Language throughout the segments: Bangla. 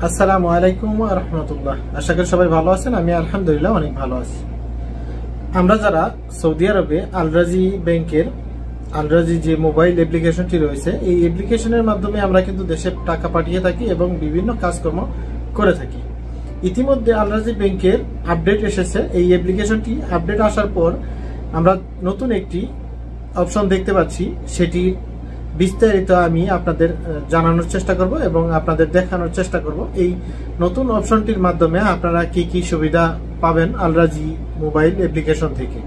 আসসালামু আলাইকুম ওয়া রাহমাতুল্লাহ। আশা করি সবাই ভালো আছেন। আমি আলহামদুলিল্লাহ অনেক ভালো আছি। আমরা যারা সৌদি আরবে আল-রাজি ব্যাংকের আল-রাজি যে মোবাইল অ্যাপ্লিকেশনটি রয়েছে, এই অ্যাপ্লিকেশনের মাধ্যমে আমরা কিন্তু দেশে টাকা পাঠিয়ে থাকি এবং বিভিন্ন কাজকর্ম করে থাকি। ইতিমধ্যে আল-রাজি ব্যাংকের আপডেট এসেছে। এই অ্যাপ্লিকেশনটি আপডেট আসার পর আমরা নতুন একটি অপশন দেখতে পাচ্ছি। সেটি বিস্তারিত আমি আপনাদের জানানোর চেষ্টা করব এবং আপনাদের দেখানোর চেষ্টা করব। এই নতুন অপশনটির মাধ্যমে আপনারা কি কি সুবিধা পাবেন আল-রাজি মোবাইল অ্যাপ্লিকেশন থেকে।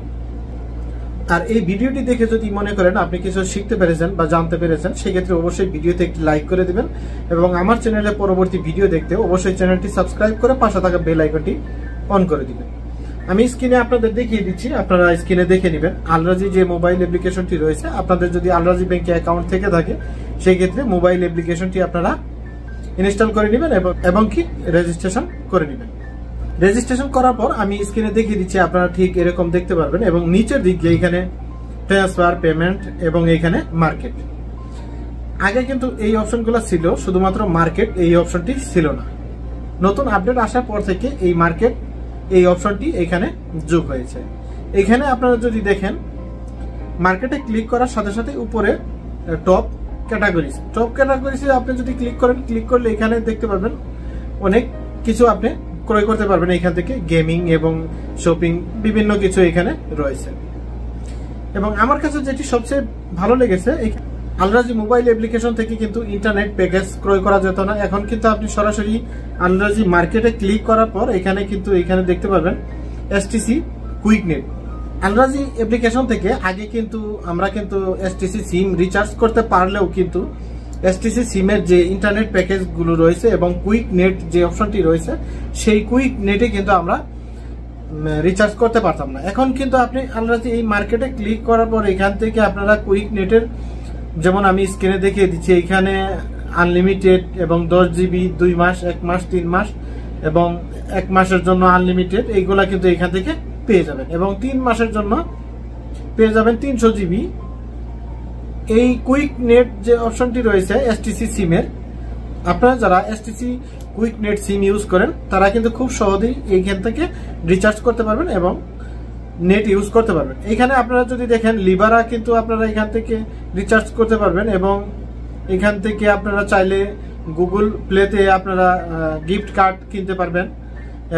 আর এই ভিডিওটি দেখে যদি মনে করেন আপনি কিছু শিখতে পেরেছেন বা জানতে পেরেছেন, সেক্ষেত্রে অবশ্যই ভিডিওতে একটি লাইক করে দিবেন এবং আমার চ্যানেলে পরবর্তী ভিডিও দেখতে অবশ্যই চ্যানেলটি সাবস্ক্রাইব করে পাশে থাকা বেল আইকনটি অন করে দিবেন। আমি স্ক্রিনে আপনাদের দেখিয়ে দিচ্ছি, আপনারা স্ক্রিনে দেখে নেবেন। আল-রাজি যে মোবাইল অ্যাপ্লিকেশনটি রয়েছে, আপনাদের যদি আল-রাজি ব্যাংকে অ্যাকাউন্ট থেকে থাকে সেই ক্ষেত্রে মোবাইল অ্যাপ্লিকেশনটি আপনারা ইনস্টল করে নেবেন এবং কি রেজিস্ট্রেশন করে নেবেন। রেজিস্ট্রেশন করার পর আমি স্ক্রিনে দেখিয়ে দিচ্ছি, আপনারা ঠিক এরকম দেখতে পারবেন এবং নিচের দিকে এখানে ট্রান্সফার, পেমেন্ট এবং এখানে মার্কেট। আগে কিন্তু এই অপশনগুলো ছিল, শুধুমাত্র মার্কেট এই অপশনটি ছিল না। নতুন আপডেট আসার পর থেকে এই মার্কেট এই অপশনটি এখানে যোগ হয়েছে। এখানে আপনারা যদি দেখেন, মার্কেটে ক্লিক করার সাথে সাথে উপরে টপ ক্যাটাগরিজ আপনি যদি ক্লিক করেন, ক্লিক করলে এখানে দেখতে পারবেন অনেক কিছু আপনি ক্রয় করতে পারবেন এখান থেকে। গেমিং এবং শপিং বিভিন্ন কিছু এখানে রয়েছে। এবং আমার কাছে যেটি সবচেয়ে ভালো লেগেছে, আল-রাজি মোবাইল অ্যাপ্লিকেশন থেকে কিন্তু ইন্টারনেট প্যাকেজ ক্রয় করা যেত না। এখন কিন্তু আপনি সরাসরি আল-রাজি মার্কেটে ক্লিক করার পর এখানে দেখতে পারবেন এসটিসি কুইক নেট। আল-রাজি অ্যাপ্লিকেশন থেকে আগে কিন্তু আমরা এসটিসি সিম রিচার্জ করতে পারলেও কিন্তু এসটিসি সিমের যে ইন্টারনেট প্যাকেজ গুলো রয়েছে এবং কুইক নেট যে অপশনটি রয়েছে, সেই কুইক নেটে কিন্তু আমরা রিচার্জ করতে পারতাম না। এখন কিন্তু আপনি আল-রাজি এই মার্কেটে ক্লিক করার পর এখান থেকে আপনারা কুইক নেটের, যেমন আমি স্ক্রিনে দেখিয়ে দিচ্ছি, এখানে আনলিমিটেড এবং 10 জিবি 2 মাস, 1 মাস, 3 মাস এবং 1 মাসের জন্য আনলিমিটেড, এইগুলা কিন্তু এখান থেকে পেয়ে যাবেন। এবং 3 মাসের জন্য পেয়ে যাবেন 300 জিবি। এই কুইক নেট যে অপশনটি রয়েছে এসটিসি সিমের, আপনারা যারা STC quick net SIM use করেন তারা কিন্তু খুব সহজেই এইখান থেকে রিচার্জ করতে পারবেন এবং নেট ইউজ করতে পারবেন। এখানে আপনারা যদি দেখেন, লিবারা কিন্তু আপনারা এখান থেকে রিচার্জ করতে পারবেন এবং এখান থেকে আপনারা চাইলে গুগল প্লেতে আপনারা গিফট কার্ড কিনতে পারবেন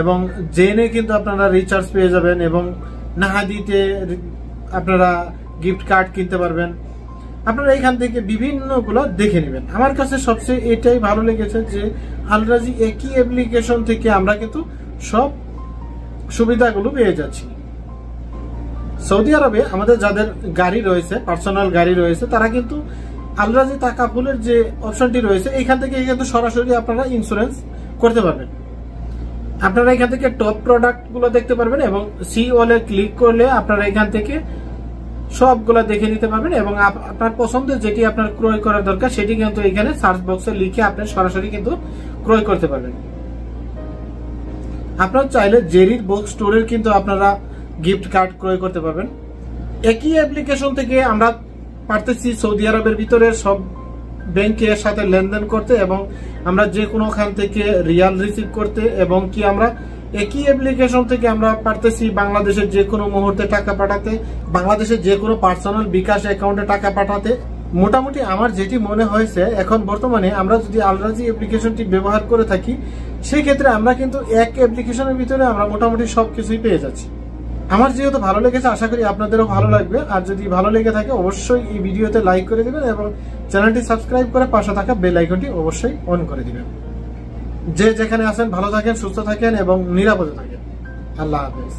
এবং জেনে কিন্তু আপনারা রিচার্জ পেয়ে যাবেন এবং নাহাদিতে আপনারা গিফট কার্ড কিনতে পারবেন। আপনারা এখান থেকে বিভিন্নগুলো দেখে নেবেন। আমার কাছে সবচেয়ে এটাই ভালো লেগেছে যে আল-রাজি একই অ্যাপ্লিকেশন থেকে আমরা কিন্তু সব সুবিধাগুলো পেয়ে যাচ্ছি। সৌদি আরবে আমাদের যাদের গাড়ি রয়েছে, পার্সোনাল গাড়ি রয়েছে, তারা কিন্তু আল-রাজি তাকাফুলের যে অপশনটি রয়েছে এখান থেকে কিন্তু সরাসরি আপনারা ইন্স্যুরেন্স করতে পারবেন। আপনারা এখান থেকে টপ প্রোডাক্ট গুলো দেখতে পারবেন এবং সি ওয়ালে ক্লিক করলে আপনারা এখান থেকে সবগুলো দেখে নিতে পারবেন এবং আপনার পছন্দের যেটি আপনার ক্রয় করার দরকার সেটি কিন্তু এখানে সার্চ বক্সে লিখে আপনি সরাসরি কিন্তু ক্রয় করতে পারবেন। আপনারা চাইলে জেরির বুক স্টোরের কিন্তু আপনারা গিফট কার্ড ক্রয় করতে পারবেন। একই অ্যাপ্লিকেশন থেকে আমরা পারতেছি সৌদি আরবের ভিতরে সব ব্যাংকের সাথে লেনদেন করতে এবং আমরা যে কোনো খান থেকে রিয়াল রিসিভ করতে এবং কি আমরা একই অ্যাপ্লিকেশন থেকে আমরা পারতেছি বাংলাদেশের যে কোনো মুহূর্তে টাকা পাঠাতে, বাংলাদেশের যে কোনো পার্সোনাল বিকাশ অ্যাকাউন্টে টাকা পাঠাতে। মোটামুটি আমার যেটি মনে হয়েছে, এখন বর্তমানে আমরা যদি আল-রাজি অ্যাপ্লিকেশনটি ব্যবহার করে থাকি, সেই ক্ষেত্রে আমরা কিন্তু এক অ্যাপ্লিকেশনের ভিতরে আমরা মোটামুটি সবকিছুই পেয়ে যাচ্ছি। আমার যেহেতু ভালো লেগেছে, আশা করি আপনাদেরও ভালো লাগবে। আর যদি ভালো লেগে থাকে অবশ্যই এই ভিডিওতে লাইক করে দিবেন এবং চ্যানেলটি সাবস্ক্রাইব করে পাশে থাকা বেল আইকনটি অবশ্যই অন করে দিবেন। যে যেখানে আছেন ভালো থাকেন, সুস্থ থাকেন এবং নিরাপদে থাকেন। আল্লাহ হাফেজ।